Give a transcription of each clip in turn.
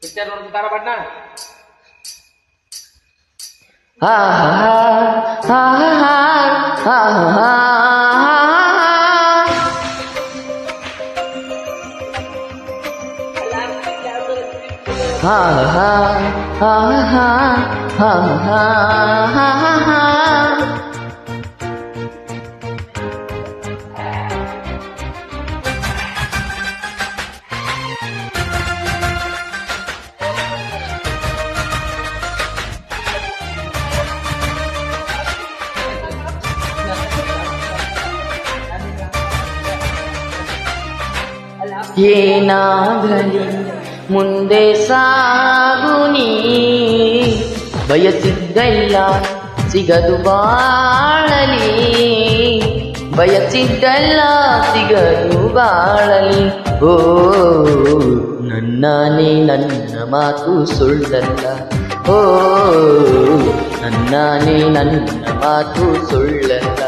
Picture ನೋಡ್ತಾರ ಬಣ್ಣ ಹಾ ಹಾ ಹಾ ಹಾ ಹಾ ha ha ha ha ha ha ha ha. ಏನಾಗಲಿ ಮುಂದೆ ಸಾಗುನಿ ಬಯಸಿದ್ದೆಲ್ಲ ಸಿಗದು ಬಾಳಲಿ ಬಯಸಿದ್ದೆಲ್ಲ ಸಿಗದು ಬಾಳಲಿ ಓ ನನ್ನಾನೇ ನನ್ನ ಮಾತು ಸುಳ್ಳಲ್ಲ ಓ ನನ್ನಾನೇ ನನ್ನ ಮಾತು ಸುಳ್ಳಲ್ಲ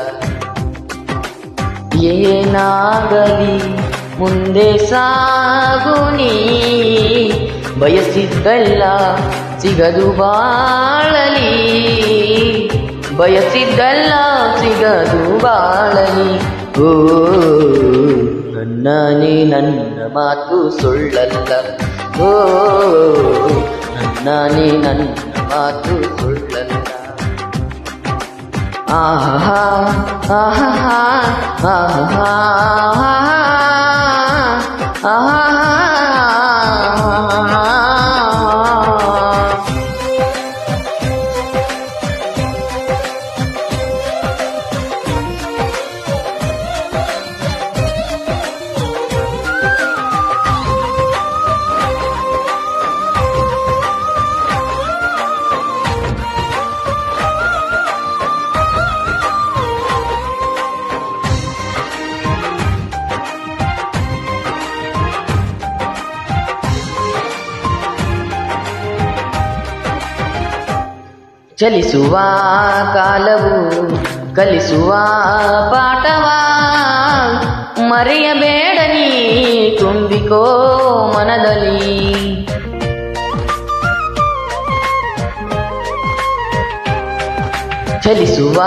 ಏನಾಗಲಿ ಮುಂದೆ ಸಾಗುನಿ ಬಯಸಿದ್ದೆಲ್ಲ ಸಿಗದು ಬಾಳಲಿ ಬಯಸಿದ್ದೆಲ್ಲ ಸಿಗದು ಬಾಳಲಿ ಓ ನನ್ನಾನೇ ನನ್ನ ಮಾತು ಸುಳ್ಳಲ್ಲ ಓ ನನ್ನಾನೇ ನನ್ನ ಮಾತು ಸುಳ್ಳಲ್ಲ ಆಹಾ ಆಹಾ ಆಹಾ ಚಲಿಸುವ ಕಾಲವು ಕಲಿಸುವ ಪಾಠವ ಮರೆಯಬೇಡ ನೀ ತುಂಬಿಕೋ ಮನದಲ್ಲಿ ಚಲಿಸುವ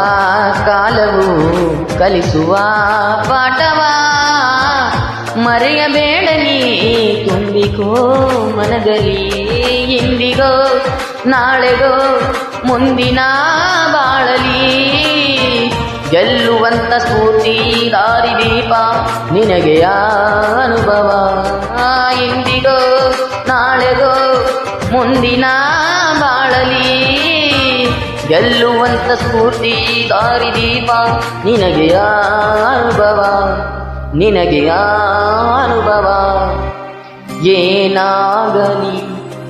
ಕಾಲವು ಕಲಿಸುವ ಪಾಠವ ಮರೆಯಬೇಡ ನೀ ತುಂಬಿಕೋ ಮನದಲ್ಲಿ ಇಂದಿಗೋ ನಾಳೆಗೋ ಮುಂದಿನ ಬಾಳಲಿ ಗೆಲ್ಲುವಂತ ಸ್ಫೂರ್ತಿ ದಾರಿದೀಪ ನಿನಗೆ ಅನುಭವ ಇಂದಿಗೋ ನಾಳೆಗೋ ಮುಂದಿನ ಬಾಳಲಿ ಗೆಲ್ಲುವಂತ ಸ್ಫೂರ್ತಿ ದಾರಿದೀಪ ನಿನಗೆ ಅನುಭವ ನಿನಗೆ ಅನುಭವ ಏನಾಗಲಿ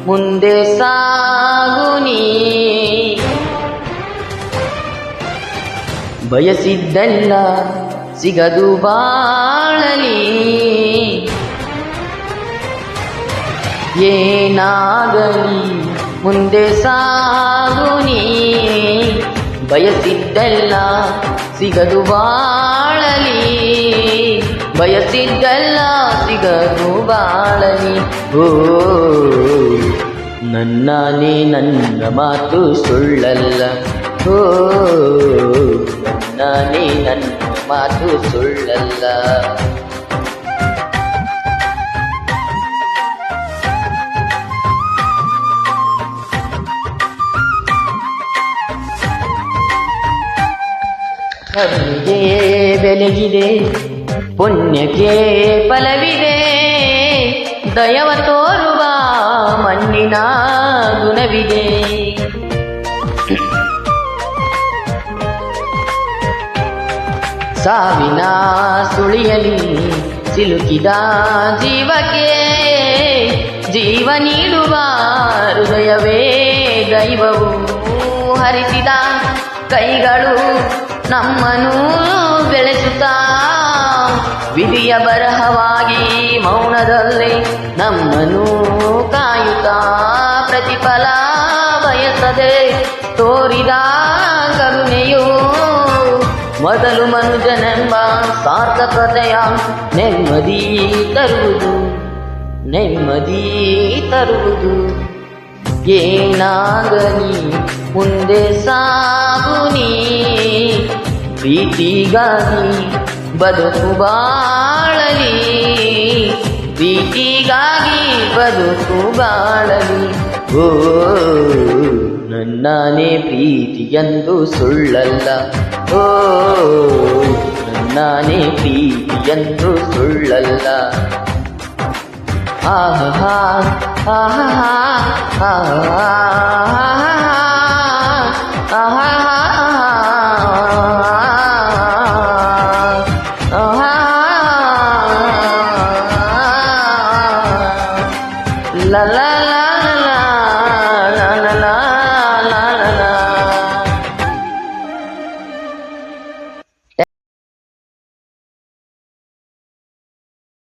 ಮುಂದೆ ಸಾಗುನಿ ಬಯಸಿದ್ದೆಲ್ಲ ಸಿಗದು ಬಾಳಲಿ ಏನಾಗಲಿ ಮುಂದೆ ಸಾಗುನಿ ಬಯಸಿದ್ದೆಲ್ಲ ಸಿಗದು ಬಾಳಲಿ ಬಯಸಿದ್ದೆಲ್ಲ ಸಿಗದು ಬಾಳಲಿ ಓ ನನ್ನಾನೇ ನನ್ನ ಮಾತು ಸುಳ್ಳಲ್ಲ ಓ ನನ್ನಾನೇ ನನ್ನ ಮಾತು ಸುಳ್ಳಲ್ಲ ಕರ್ಮಿಗೆ ಬೆಲೆಗಿದೆ ಪುಣ್ಯಕ್ಕೆ ಫಲವಿದೆ ದಯವ ತೋರುವ ಮಣ್ಣಿನ ಗುಣವಿದೆ ಸಾವಿನ ಸುಳಿಯಲಿ ಸಿಲುಕಿದ ಜೀವಕ್ಕೆ ಜೀವ ನೀಡುವ ಹೃದಯವೇ ದೈವವು ಹರಿಸಿದ ಕೈಗಳು ನಮ್ಮನ್ನು ಬೆಳೆಸುತ್ತಾ ವಿಧಿಯ ಬರಹವಾಗಿ ಮೌನದಲ್ಲಿ ನಮ್ಮನ್ನು ಕಾಯುತ್ತಾ ಪ್ರತಿಫಲ ಬಯಸದೆ ತೋರಿದ ಕರುಣೆಯು ಮೊದಲು ಮನುಜನೆಂಬ ಸಾರ್ಥಕತೆಯ ನೆಮ್ಮದಿ ತರುವುದು ನೆಮ್ಮದಿ ತರುವುದು. ಏನಾಗಲಿ ಮುಂದೆ ಸಾಗುನಿ, ಪ್ರೀತಿಗಾಗಿ ಬದುಕು ಬಾಳಲಿ, ಪ್ರೀತಿಗಾಗಿ ಬದುಕು ಬಾಳಲಿ. ಓ ನನ್ನಾನೇ ಪ್ರೀತಿಯಂದು ಸುಳ್ಳಲ್ಲ, ಓ ನನ್ನಾನೇ ಪ್ರೀತಿಯಂದು ಸುಳ್ಳಲ್ಲ. ಆಹಾ ಆಹಾ ಆಹಾ